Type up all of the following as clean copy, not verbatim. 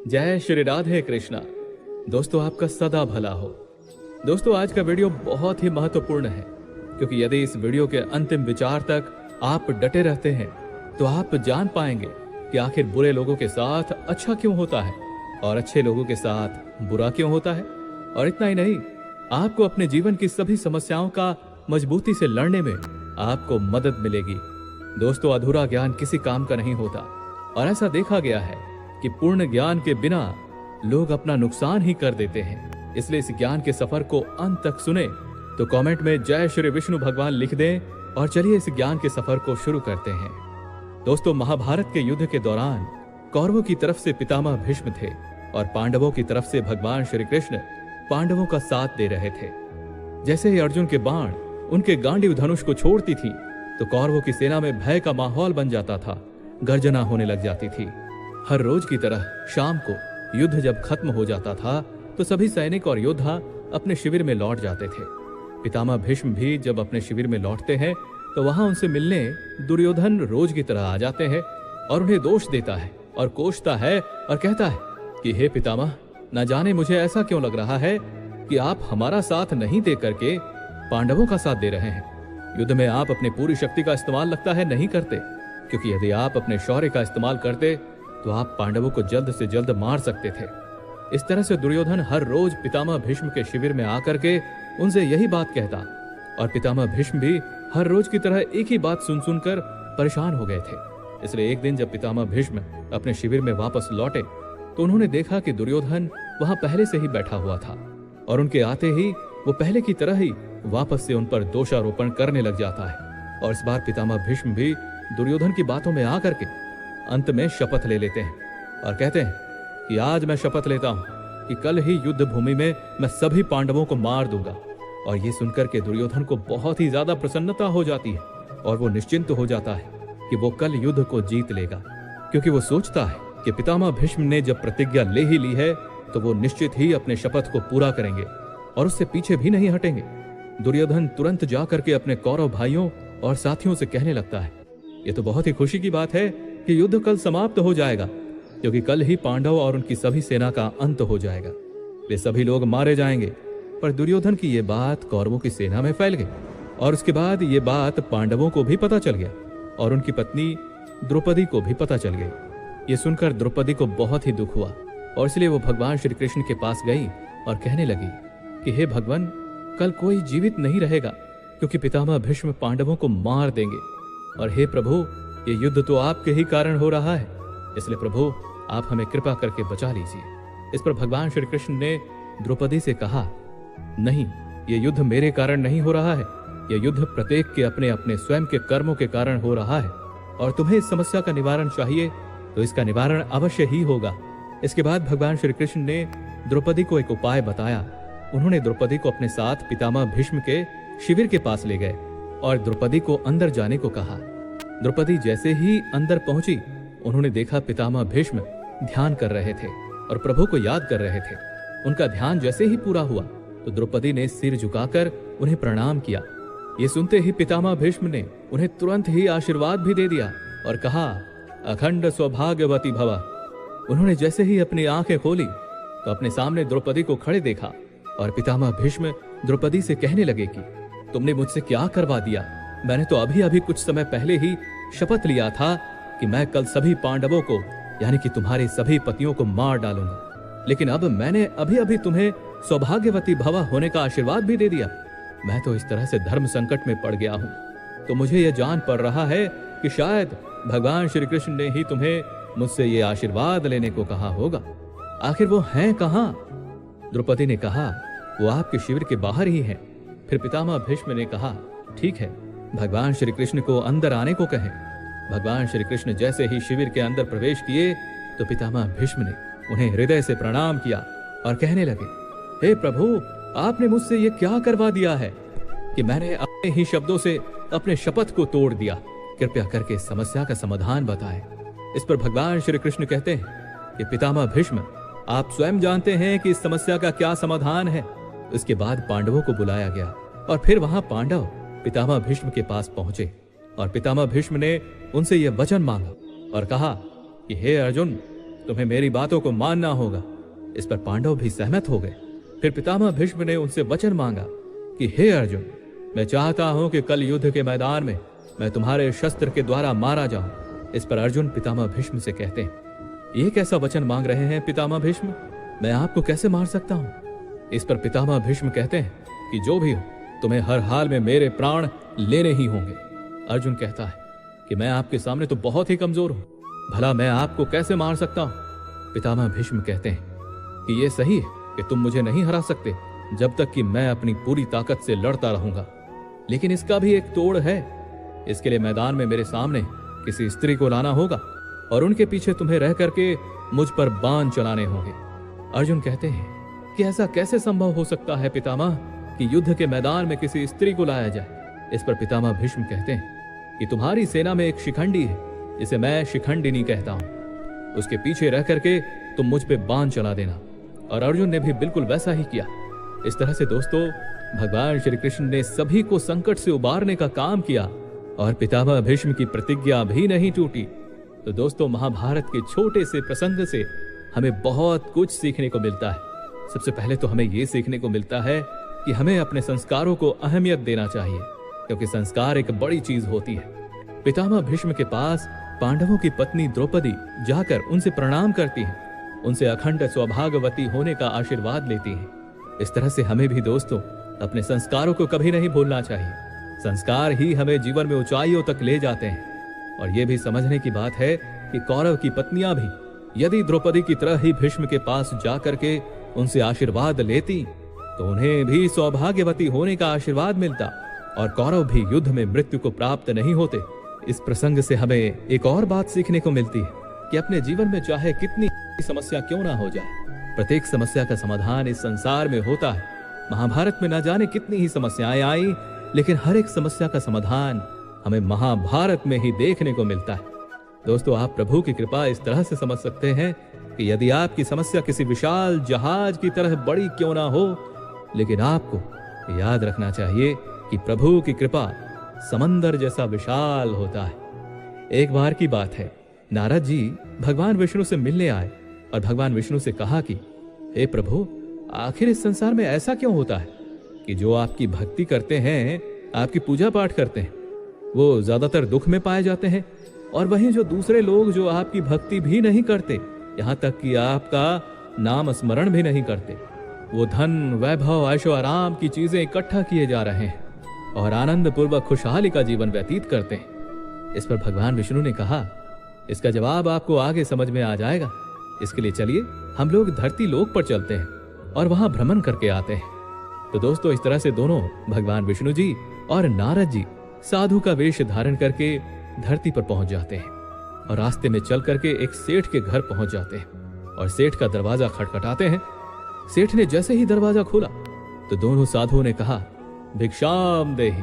जय श्री राधे कृष्णा। दोस्तों, आपका सदा भला हो। दोस्तों, आज का वीडियो बहुत ही महत्वपूर्ण है, क्योंकि यदि इस वीडियो के अंतिम विचार तक आप डटे रहते हैं तो आप जान पाएंगे कि आखिर बुरे लोगों के साथ अच्छा क्यों होता है और अच्छे लोगों के साथ बुरा क्यों होता है। और इतना ही नहीं, आपको अपने जीवन की सभी समस्याओं का मजबूती से लड़ने में आपको मदद मिलेगी। दोस्तों, अधूरा ज्ञान किसी काम का नहीं होता, और ऐसा देखा गया है कि पूर्ण ज्ञान के बिना लोग अपना नुकसान ही कर देते हैं। इसलिए इस ज्ञान के सफर को अंत तक सुने तो कमेंट में जय श्री विष्णु भगवान लिख दें, और चलिए इस ज्ञान के सफर को शुरू करते हैं। दोस्तों, महाभारत के युद्ध के दौरान कौरवों की तरफ से पितामह भीष्म थे और पांडवों की तरफ से भगवान श्री कृष्ण पांडवों का साथ दे रहे थे। जैसे ही अर्जुन के बाण उनके गांडीव धनुष को छोड़ती थी तो कौरवों की सेना में भय का माहौल बन जाता था, गर्जना होने लग जाती थी। हर रोज की तरह शाम को युद्ध जब खत्म हो जाता था तो सभी सैनिक और योद्धा अपने शिविर में लौट जाते थे। पितामह भीष्म भी जब अपने शिविर में लौटते हैं तो वहां उनसे मिलने दुर्योधन रोज की तरह आ जाते हैं और उन्हें दोष देता है और कोसता है और कहता है कि हे पितामह, न जाने मुझे ऐसा क्यों लग रहा है कि आप हमारा साथ नहीं दे करके पांडवों का साथ दे रहे हैं। युद्ध में आप अपनी पूरी शक्ति का इस्तेमाल लगता है नहीं करते, क्योंकि यदि आप अपने शौर्य का इस्तेमाल करते तो आप पांडवों को जल्द से जल्द मार सकते थे। इस तरह से दुर्योधन हर रोज पितामह भीष्म के शिविर में आकर के उनसे यही बात कहता, और पितामह भीष्म भी हर रोज की तरह एक ही बात सुन सुनकर परेशान हो गए थे। इसलिए एक दिन जब पितामह भीष्म अपने शिविर में वापस लौटे तो उन्होंने देखा कि दुर्योधन वहां पहले से ही बैठा हुआ था, और उनके आते ही वो पहले की तरह ही वापस से उन पर दोषारोपण करने लग जाता है। और इस बार पितामह भीष्म भी दुर्योधन की बातों में आकर के अंत में शपथ ले लेते हैं और कहते हैं कि आज मैं शपथ लेता हूं कि कल ही युद्ध भूमि में मैं सभी पांडवों को मार दूंगा। और ये सुनकर के दुर्योधन को बहुत ही ज्यादा प्रसन्नता हो जाती है और वो निश्चिंत हो जाता है कि वो कल युद्ध को जीत लेगा, क्योंकि वो सोचता है कि पितामह भीष्म ने जब प्रतिज्ञा ले ही ली है तो वो निश्चित ही अपने शपथ को पूरा करेंगे और उससे पीछे भी नहीं हटेंगे। दुर्योधन तुरंत जाकर के अपने कौरव भाइयों और साथियों से कहने लगता है, ये तो बहुत ही खुशी की बात है कि युद्ध कल समाप्त हो जाएगा, क्योंकि कल ही पांडव और उनकी सभी सेना का अंत हो जाएगा। वे सभी लोग मारे जाएंगे। पर दुर्योधन की ये बात कौरवों की सेना में फैल गई, और उसके बाद ये बात पांडवों को भी पता चल गया और उनकी पत्नी द्रौपदी को भी पता चल गई। ये सुनकर द्रौपदी को बहुत ही दुख हुआ, और इसलिए वो भगवान श्री कृष्ण के पास गई और कहने लगी कि हे भगवान, कल कोई जीवित नहीं रहेगा, क्योंकि पितामह भीष्म पांडवों को मार देंगे। और हे प्रभु, ये युद्ध तो आपके ही कारण हो रहा है, इसलिए प्रभु आप हमें कृपा करके बचा लीजिए। इस पर भगवान श्री कृष्ण ने द्रौपदी से कहा, नहीं, ये युद्ध मेरे कारण नहीं हो रहा है, यह युद्ध प्रत्येक के अपने अपने स्वयं के कर्मों के कारण हो रहा है, और तुम्हें इस समस्या का निवारण चाहिए तो इसका निवारण अवश्य ही होगा। इसके बाद भगवान श्री कृष्ण ने द्रौपदी को एक उपाय बताया। उन्होंने द्रौपदी को अपने साथ पितामह भीष्म के शिविर के पास ले गए और द्रौपदी को अंदर जाने को कहा। द्रौपदी जैसे ही अंदर पहुंची, उन्होंने देखा पितामह भीष्म ध्यान कर रहे थे और प्रभु को याद कर रहे थे। उनका ध्यान जैसे ही पूरा हुआ तो द्रौपदी ने सिर झुकाकर उन्हें प्रणाम किया। ये सुनते ही पितामह भीष्म ने उन्हें तुरंत ही आशीर्वाद भी दे दिया और कहा, अखंड सौभाग्यवती भव। उन्होंने जैसे ही अपनी आंखें खोली तो अपने सामने द्रौपदी को खड़े देखा, और पितामह भीष्म द्रौपदी से कहने लगे कि तुमने मुझसे क्या करवा दिया। मैंने तो अभी अभी कुछ समय पहले ही शपथ लिया था कि मैं कल सभी पांडवों को, यानी कि तुम्हारे सभी पतियों को मार डालूंगा, लेकिन अब मैंने अभी अभी तुम्हें सौभाग्यवती भव होने का आशीर्वाद भी दे दिया। मैं तो इस तरह से धर्म संकट में पड़ गया हूं, तो मुझे यह जान पड़ रहा है कि शायद भगवान श्री कृष्ण ने ही तुम्हें मुझसे ये आशीर्वाद लेने को कहा होगा। आखिर वो हैं कहां? द्रौपदी ने कहा, वो आपके शिविर के बाहर ही हैं। फिर पितामह भीष्म ने कहा, ठीक है, भगवान श्री कृष्ण को अंदर आने को कहें। भगवान श्री कृष्ण जैसे ही शिविर के अंदर प्रवेश किए तो पितामह भीष्म ने उन्हें हृदय से प्रणाम किया और कहने लगे, हे प्रभु, आपने मुझसे ये क्या करवा दिया है कि मैंने अपने ही शब्दों से अपने शपथ को तोड़ दिया। कृपया करके इस समस्या का समाधान बताएं। इस पर भगवान श्री कृष्ण कहते हैं कि पितामह भीष्म, आप स्वयं जानते हैं कि इस समस्या का क्या समाधान है। इसके बाद पांडवों को बुलाया गया और फिर वहां पांडव पितामह भीष्म के पास पहुंचे और पितामह भीष्म ने उनसे यह वचन मांगा और कहा कि हे अर्जुन, तुम्हें मेरी बातों को मानना होगा। इस पर पांडव भी सहमत हो गए। फिर पितामह भीष्म ने उनसे वचन मांगा कि हे अर्जुन, मैं चाहता हूं कि कल युद्ध के मैदान में मैं तुम्हारे शस्त्र के द्वारा मारा जाऊं। इस पर अर्जुन पितामह भीष्म से कहते हैं, ये कैसा वचन मांग रहे हैं पितामह भीष्म? मैं आपको कैसे मार सकता हूं? इस पर पितामह भीष्म कहते हैं कि जो भी हो, तुम्हें हर हाल में मेरे प्राण लेने ही होंगे। अर्जुन कहता है कि मैं आपके सामने तो बहुत ही कमजोर हूं, भला मैं आपको कैसे मार सकता हूं? पितामह भीष्म कहते हैं कि यह सही है कि तुम मुझे नहीं हरा सकते जब तक कि मैं अपनी पूरी ताकत से लड़ता रहूंगा, लेकिन इसका भी एक तोड़ है। इसके लिए मैदान में मेरे सामने किसी स्त्री को लाना होगा और उनके पीछे तुम्हें रह करके मुझ पर बाण चलाने होंगे। अर्जुन कहते हैं कि ऐसा कैसे संभव हो सकता है पितामह कि युद्ध के मैदान में किसी स्त्री को लाया जाए? इस पर पितामह भीष्म कहते हैं कि तुम्हारी सेना में एक शिखंडी है जिसे मैं शिखंडिनी कहता हूं, उसके पीछे रह करके तुम मुझ पे बाण चला देना। और अर्जुन ने भी बिल्कुल वैसा ही किया। इस तरह से दोस्तों, भगवान श्री कृष्ण ने सभी को संकट से उबारने का काम किया और पितामह भीष्म की प्रतिज्ञा भी नहीं टूटी। तो दोस्तों, महाभारत के छोटे से प्रसंग से हमें बहुत कुछ सीखने को मिलता है। सबसे पहले तो हमें यह सीखने को मिलता है कि हमें अपने संस्कारों को अहमियत देना चाहिए, क्योंकि संस्कार एक बड़ी चीज होती है। पितामह भीष्म के पास पांडवों की पत्नी द्रौपदी जाकर उनसे प्रणाम करती है, उनसे अखंड सौभाग्यवती होने का आशीर्वाद लेती है। इस तरह से हमें भी दोस्तों अपने संस्कारों को कभी नहीं भूलना चाहिए। संस्कार ही हमें जीवन में ऊंचाइयों तक ले जाते हैं। और यह भी समझने की बात है कि कौरव की पत्नियां भी यदि द्रौपदी की तरह ही भीष्म के पास जाकर के उनसे आशीर्वाद लेती तो उन्हें भी सौभाग्यवती होने का आशीर्वाद मिलता और कौरव भी युद्ध में मृत्यु को प्राप्त नहीं होते। इस प्रसंग से हमें एक और बात सीखने को मिलती है कि अपने जीवन में चाहे कितनी समस्या क्यों ना हो जाए, प्रत्येक समस्या का समाधान इस संसार में होता है। महाभारत में न जाने कितनी ही समस्याएं आई, लेकिन हर एक समस्या का समाधान हमें महाभारत में ही देखने को मिलता है। दोस्तों, आप प्रभु की कृपा इस तरह से समझ सकते हैं कि यदि आपकी समस्या किसी विशाल जहाज की तरह बड़ी क्यों ना हो, लेकिन आपको याद रखना चाहिए कि प्रभु की कृपा समंदर जैसा विशाल होता है। एक बार की बात है, नारद जी भगवान विष्णु से मिलने आए और भगवान विष्णु से कहा कि हे प्रभु, आखिर इस संसार में ऐसा क्यों होता है कि जो आपकी भक्ति करते हैं, आपकी पूजा पाठ करते हैं, वो ज्यादातर दुख में पाए जाते हैं, और वहीं जो दूसरे लोग जो आपकी भक्ति भी नहीं करते, यहाँ तक कि आपका नाम स्मरण भी नहीं करते, वो धन, वैभव, ऐशो आराम की चीजें इकट्ठा किए जा रहे हैं और आनंद पूर्वक खुशहाली का जीवन व्यतीत करते हैं। इस पर भगवान विष्णु ने कहा, इसका जवाब आपको आगे समझ में आ जाएगा। इसके लिए चलिए हम लोग धरती लोक पर चलते हैं और वहां भ्रमण करके आते हैं। तो दोस्तों, इस तरह से दोनों भगवान विष्णु जी और नारद जी साधु का वेश धारण करके धरती पर पहुंच जाते हैं और रास्ते में चल करके एक सेठ के घर पहुंच जाते हैं और सेठ का दरवाजा खटखटाते हैं। सेठ ने जैसे ही दरवाजा खोला तो दोनों साधुओं ने कहा, भिक्षाम देहि।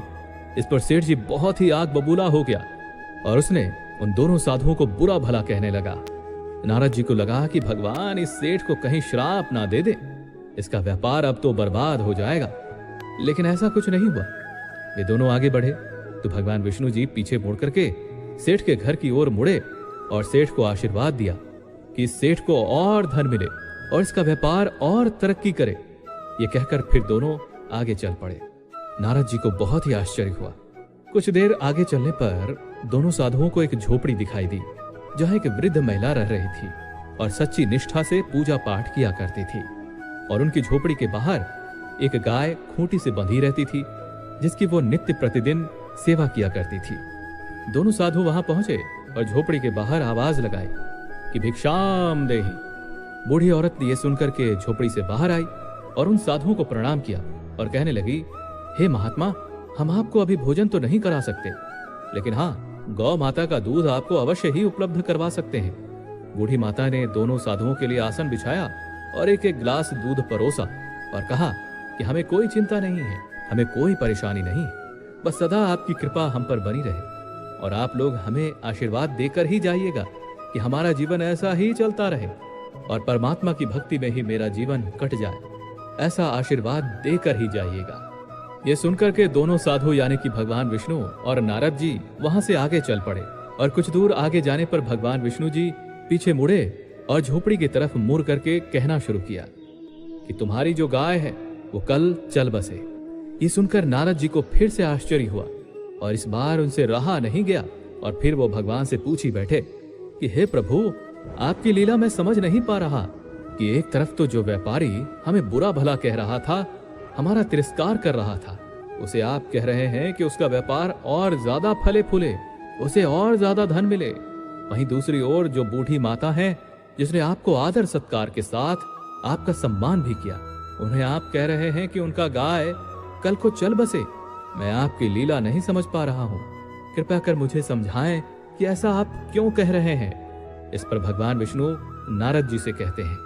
इस पर सेठ जी बहुत ही आग बबूला हो गया और उसने उन दोनों साधुओं को बुरा भला कहने लगा। नारद जी को लगा कि भगवान इस सेठ को कहीं श्राप ना दे दे, इसका व्यापार अब तो बर्बाद हो जाएगा। लेकिन ऐसा कुछ नहीं हुआ। वे दोनों आगे बढ़े तो भगवान विष्णु जी पीछे मुड़ करके सेठ के घर की ओर मुड़े और सेठ को आशीर्वाद दिया कि इस सेठ को और धन मिले और इसका व्यापार और तरक्की करे। ये कहकर फिर दोनों आगे चल पड़े। नारद जी को बहुत ही आश्चर्य हुआ। कुछ देर आगे चलने पर दोनों साधुओं को एक झोपड़ी दिखाई दी जहां एक वृद्ध महिला रह रही थी और सच्ची निष्ठा से पूजा पाठ किया करती थी। और उनकी झोपड़ी के बाहर एक गाय खूंटी से बंधी रहती थी जिसकी वो नित्य प्रतिदिन सेवा किया करती थी। दोनों साधु वहां पहुंचे और झोपड़ी के बाहर आवाज लगाई कि भिक्षाम देहि। बूढ़ी औरत ये सुनकर के झोपड़ी से बाहर आई और उन साधुओं को प्रणाम किया और कहने लगी, हे महात्मा, हम आपको अभी भोजन तो नहीं करा सकते, लेकिन हाँ, गौ माता का दूध आपको अवश्य ही उपलब्ध करवा सकते हैं। बूढ़ी माता ने दोनों साधुओं के लिए आसन बिछाया और एक एक गिलास दूध परोसा और कहा कि हमें कोई चिंता नहीं है, हमें कोई परेशानी नहीं, बस सदा आपकी कृपा हम पर बनी रहे और आप लोग हमें आशीर्वाद देकर ही जाइएगा कि हमारा जीवन ऐसा ही चलता रहे और परमात्मा की भक्ति में ही मेरा जीवन कट जाए, ऐसा आशीर्वाद देकर ही जाइएगा। ये सुनकर के दोनों साधु यानी कि भगवान विष्णु और नारद जी वहां से आगे चल पड़े और कुछ दूर आगे जाने पर भगवान विष्णु जी पीछे मुड़े और झोपड़ी की तरफ मुड़ करके कहना शुरू किया कि तुम्हारी जो गाय है वो कल चल बसे। ये सुनकर नारद जी को फिर से आश्चर्य हुआ और इस बार उनसे रहा नहीं गया और फिर वो भगवान से पूछ ही बैठे कि हे प्रभु, आपकी लीला मैं समझ नहीं पा रहा कि एक तरफ तो जो व्यापारी हमें बुरा भला कह रहा था, हमारा तिरस्कार कर रहा था, उसे आप कह रहे हैं कि उसका व्यापार और ज्यादा फले फूले, उसे और ज्यादा धन मिले। वहीं दूसरी ओर जो बूढ़ी माता है जिसने आपको आदर सत्कार के साथ आपका सम्मान भी किया, उन्हें आप कह रहे हैं कि उनका गाय कल को चल बसे। मैं आपकी लीला नहीं समझ पा रहा हूं, कृपया कर मुझे समझाएं कि ऐसा आप क्यों कह रहे हैं। इस पर भगवान विष्णु नारद जी से कहते हैं,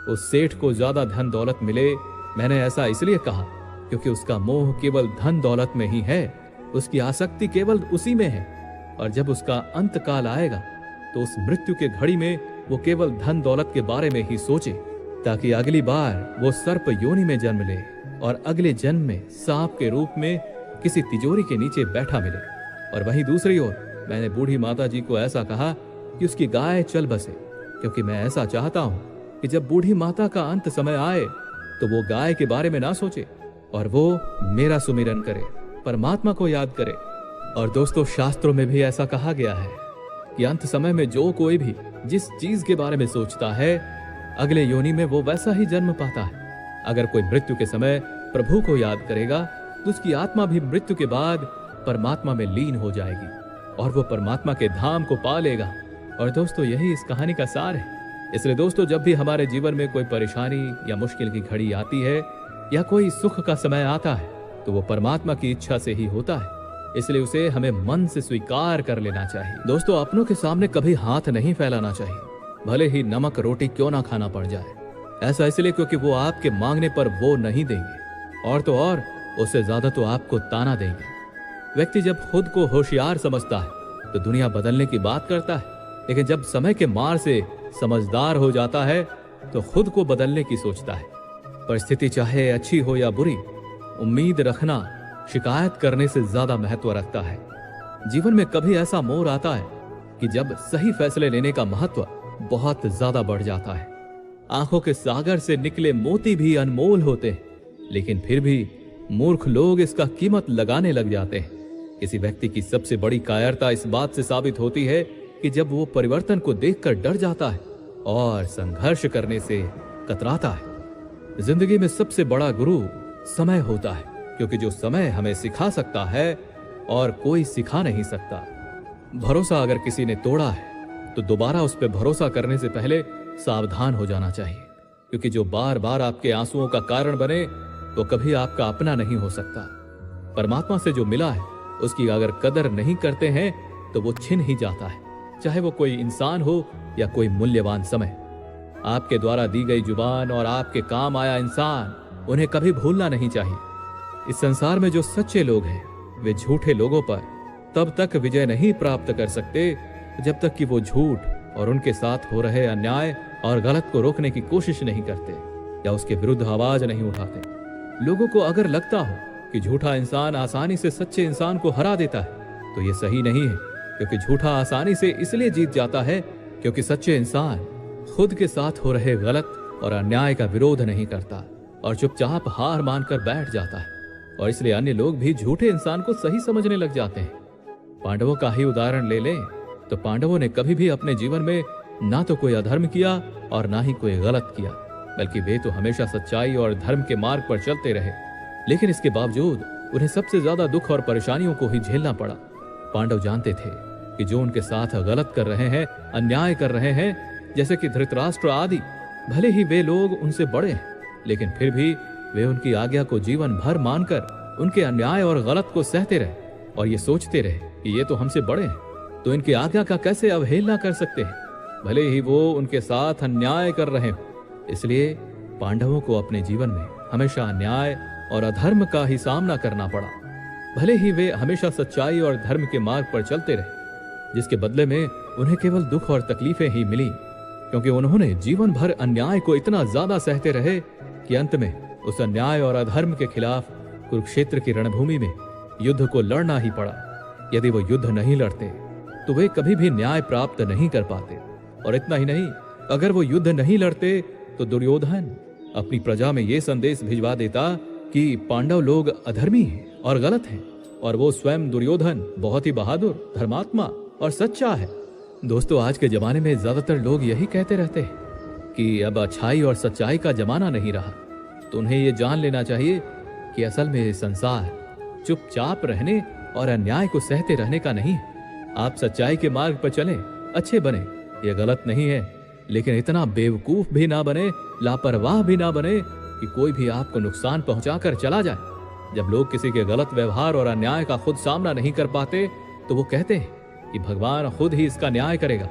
उस सेठ को ज्यादा धन दौलत मिले, मैंने ऐसा इसलिए कहा क्योंकि उसका मोह केवल धन दौलत में ही है, उसकी आसक्ति केवल उसी में है, और जब उसका अंत काल आएगा तो उस मृत्यु के घड़ी में वो केवल धन दौलत के बारे में ही सोचे, ताकि अगली बार वो सर्प योनि में जन्म ले और अगले जन्म में सांप के रूप में किसी तिजोरी के नीचे बैठा मिले। और वहीं दूसरी ओर मैंने बूढ़ी माता जी को ऐसा कहा कि उसकी गाय चल बसे, क्योंकि मैं ऐसा चाहता हूं कि जब बूढ़ी माता का अंत समय आए तो वो गाय के बारे में ना सोचे और वो मेरा सुमिरन करे, परमात्मा को याद करे। और दोस्तों, शास्त्रों में भी ऐसा कहा गया है कि अंत समय में जो कोई भी जिस चीज के बारे में सोचता है, अगले योनि में वो वैसा ही जन्म पाता है। अगर कोई मृत्यु के समय प्रभु को याद करेगा तो उसकी आत्मा भी मृत्यु के बाद परमात्मा में लीन हो जाएगी और वो परमात्मा के धाम को पा लेगा। और दोस्तों, यही इस कहानी का सार है। इसलिए दोस्तों, जब भी हमारे जीवन में कोई परेशानी या मुश्किल की घड़ी आती है या कोई सुख का समय आता है, तो वो परमात्मा की इच्छा से ही होता है। इसलिए उसे हमें मन से स्वीकार कर लेना चाहिए। दोस्तों, अपनों के सामने कभी हाथ नहीं फैलाना चाहिए, भले ही नमक रोटी क्यों ना खाना पड़ जाए। ऐसा इसलिए क्योंकि वो आपके मांगने पर वो नहीं देंगे, और तो और उससे ज्यादा तो आपको ताना देंगे। व्यक्ति जब खुद को होशियार समझता है तो दुनिया बदलने की बात करता है, लेकिन जब समय के मार से समझदार हो जाता है तो खुद को बदलने की सोचता है। परिस्थिति चाहे अच्छी हो या बुरी, उम्मीद रखना शिकायत करने से ज्यादा महत्व रखता है। जीवन में कभी ऐसा मोड़ आता है कि जब सही फैसले लेने का महत्व बहुत ज्यादा बढ़ जाता है। आंखों के सागर से निकले मोती भी अनमोल होते हैं, लेकिन फिर भी मूर्ख लोग इसका कीमत लगाने लग जाते हैं। किसी व्यक्ति की सबसे बड़ी कायरता इस बात से साबित होती है कि जब वो परिवर्तन को देखकर डर जाता है और संघर्ष करने से कतराता है। जिंदगी में सबसे बड़ा गुरु समय होता है, क्योंकि जो समय हमें सिखा सकता है और कोई सिखा नहीं सकता। भरोसा अगर किसी ने तोड़ा है तो दोबारा उस पर भरोसा करने से पहले सावधान हो जाना चाहिए, क्योंकि जो बार बार आपके आंसुओं का कारण बने तो कभी आपका अपना नहीं हो सकता। परमात्मा से जो मिला है उसकी अगर कदर नहीं करते हैं तो वो छिन ही जाता है, चाहे वो कोई इंसान हो या कोई मूल्यवान समय। आपके द्वारा दी गई जुबान और आपके काम आया इंसान, उन्हें कभी भूलना नहीं चाहिए। इस संसार में जो सच्चे लोग हैं वे झूठे लोगों पर तब तक विजय नहीं प्राप्त कर सकते जब तक कि वो झूठ और उनके साथ हो रहे अन्याय और गलत को रोकने की कोशिश नहीं करते या उसके विरुद्ध आवाज नहीं उठाते। लोगों को अगर लगता हो कि झूठा इंसान आसानी से सच्चे इंसान को हरा देता है तो ये सही नहीं है, क्योंकि झूठा आसानी से इसलिए जीत जाता है क्योंकि सच्चे इंसान खुद के साथ हो रहे गलत और अन्याय का विरोध नहीं करता और चुपचाप हार मानकर बैठ जाता है, और इसलिए अन्य लोग भी झूठे इंसान को सही समझने लग जाते हैं। पांडवों का ही उदाहरण ले लें तो पांडवों ने कभी भी अपने जीवन में ना तो कोई अधर्म किया और ना ही कोई गलत किया, बल्कि वे तो हमेशा सच्चाई और धर्म के मार्ग पर चलते रहे। लेकिन इसके बावजूद उन्हें सबसे ज्यादा दुख और परेशानियों को ही झेलना पड़ा। पांडव जानते थे कि जो उनके साथ गलत कर रहे हैं, अन्याय कर रहे हैं, जैसे कि धृतराष्ट्र आदि, भले ही वे लोग उनसे बड़े हैं, लेकिन फिर भी वे उनकी आज्ञा को जीवन भर मानकर उनके अन्याय और गलत को सहते रहे और ये सोचते रहे कि ये तो हमसे बड़े हैं, तो इनकी आज्ञा का कैसे अवहेलना कर सकते हैं, भले ही वो उनके साथ अन्याय कर रहे हो। इसलिए पांडवों को अपने जीवन में हमेशा अन्याय और अधर्म का ही सामना करना पड़ा, भले ही वे हमेशा सच्चाई और धर्म के मार्ग पर चलते रहे, जिसके बदले में उन्हें केवल दुख और तकलीफें ही मिली, क्योंकि उन्होंने जीवन भर अन्याय को इतना ज्यादा सहते रहे कि अंत में उस अन्याय और अधर्म के खिलाफ कुरुक्षेत्र की रणभूमि में युद्ध को लड़ना ही पड़ा। यदि वो युद्ध नहीं लड़ते तो वे कभी भी न्याय प्राप्त नहीं कर पाते, और इतना ही नहीं, अगर वो युद्ध नहीं लड़ते तो दुर्योधन अपनी प्रजा में ये संदेश भिजवा देता कि पांडव लोग अधर्मी हैं और गलत हैं, और वो स्वयं दुर्योधन बहुत ही बहादुर, धर्मात्मा और सच्चा है। दोस्तों, आज के जमाने में ज्यादातर लोग यही कहते रहते हैं कि अब अच्छाई और सच्चाई का जमाना नहीं रहा। तो उन्हें ये जान लेना चाहिए कि असल में ये संसार चुपचाप रहने और अन्याय को सहते रहने का नहीं है। आप सच्चाई के मार्ग पर चलें, अच्छे बने, ये गलत नहीं है, लेकिन इतना बेवकूफ भी ना बने, लापरवाह भी ना बने कि कोई भी आपको नुकसान पहुंचाकर चला जाए। जब लोग किसी के गलत व्यवहार और अन्याय का खुद सामना नहीं कर पाते तो वो कहते हैं कि भगवान खुद ही इसका न्याय करेगा।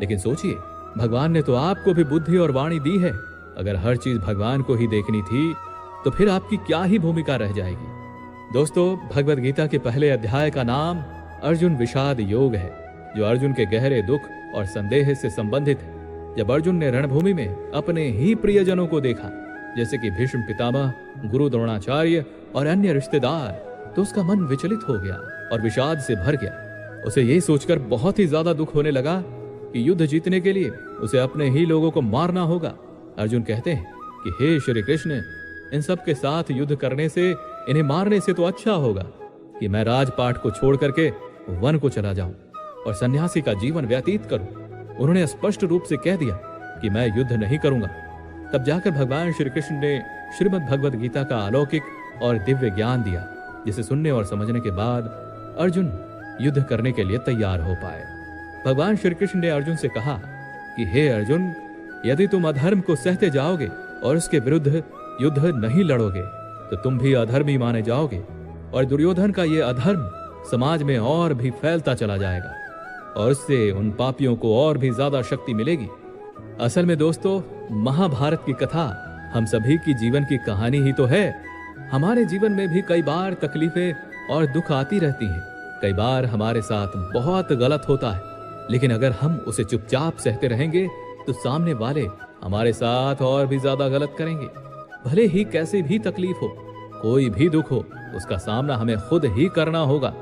लेकिन सोचिए, भगवान ने तो आपको भी बुद्धि और वाणी दी है। अगर हर चीज भगवान को ही देखनी थी तो फिर आपकी क्या ही भूमिका रह जाएगी। दोस्तों, भगवद गीता के पहले अध्याय का नाम अर्जुन विषाद योग है, जो अर्जुन के गहरे दुख और संदेह से संबंधित है। जब अर्जुन ने रणभूमि में अपने ही प्रियजनों को देखा, जैसे कि भीष्म पितामह, गुरु द्रोणाचार्य और अन्य रिश्तेदार, तो उसका मन विचलित हो गया और विषाद से भर गया। उसे यह सोचकर बहुत ही ज्यादा दुख होने लगा कि युद्ध जीतने के लिए उसे अपने ही लोगों को मारना होगा। अर्जुन कहते हैं कि हे श्री कृष्ण, इन सब के साथ युद्ध करने से, इन्हें मारने से तो अच्छा होगा कि मैं राजपाट को छोड़ करके वन को चला जाऊं और सन्यासी का जीवन व्यतीत करूं। उन्होंने स्पष्ट रूप से कह दिया कि मैं युद्ध नहीं करूंगा। तब जाकर भगवान श्री कृष्ण ने श्रीमद् भगवद गीता का अलौकिक और दिव्य ज्ञान दिया, जिसे सुनने और समझने के बाद अर्जुन युद्ध करने के लिए तैयार हो पाए। भगवान श्री कृष्ण ने अर्जुन से कहा कि हे अर्जुन, यदि तुम अधर्म को सहते जाओगे और उसके विरुद्ध युद्ध नहीं लड़ोगे तो तुम भी अधर्मी माने जाओगे, और दुर्योधन का ये अधर्म समाज में और भी फैलता चला जाएगा और उससे उन पापियों को और भी ज्यादा शक्ति मिलेगी। असल में दोस्तों, महाभारत की कथा हम सभी की जीवन की कहानी ही तो है। हमारे जीवन में भी कई बार तकलीफें और दुख आती रहती हैं। कई बार हमारे साथ बहुत गलत होता है, लेकिन अगर हम उसे चुपचाप सहते रहेंगे तो सामने वाले हमारे साथ और भी ज्यादा गलत करेंगे। भले ही कैसे भी तकलीफ हो, कोई भी दुख हो, उसका सामना हमें खुद ही करना होगा।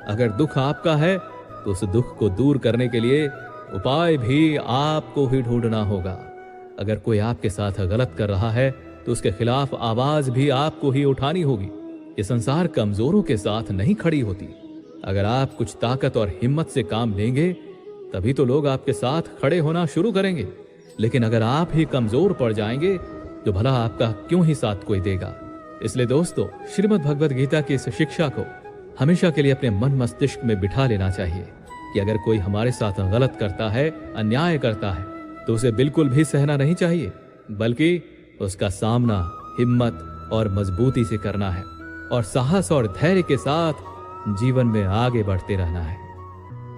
अगर दुख आपका है तो उस दुख को दूर करने के लिए उपाय भी आपको ही ढूंढना होगा। अगर कोई आपके साथ गलत कर रहा है तो उसके खिलाफ आवाज भी आपको ही उठानी होगी। ये संसार कमजोरों के साथ नहीं खड़ी होती। अगर आप कुछ ताकत और हिम्मत से काम लेंगे तभी तो लोग आपके साथ खड़े होना शुरू करेंगे। लेकिन अगर आप ही कमजोर पड़ जाएंगे तो भला आपका क्यों ही साथ कोई देगा। इसलिए दोस्तों, श्रीमद् भगवद गीता की इस शिक्षा को हमेशा के लिए अपने मन मस्तिष्क में बिठा लेना चाहिए कि अगर कोई हमारे साथ गलत करता है, अन्याय करता है, तो उसे बिल्कुल भी सहना नहीं चाहिए, बल्कि उसका सामना हिम्मत और मजबूती से करना है और साहस और धैर्य के साथ जीवन में आगे बढ़ते रहना है।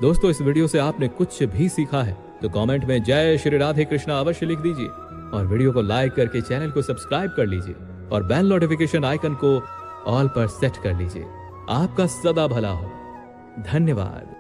दोस्तों, इस वीडियो से आपने कुछ भी सीखा है तो कमेंट में जय श्री राधे कृष्णा अवश्य लिख दीजिए और वीडियो को लाइक करके चैनल को सब्सक्राइब कर लीजिए और बेल नोटिफिकेशन आइकन को ऑल पर सेट कर लीजिए। आपका सदा भला हो। धन्यवाद।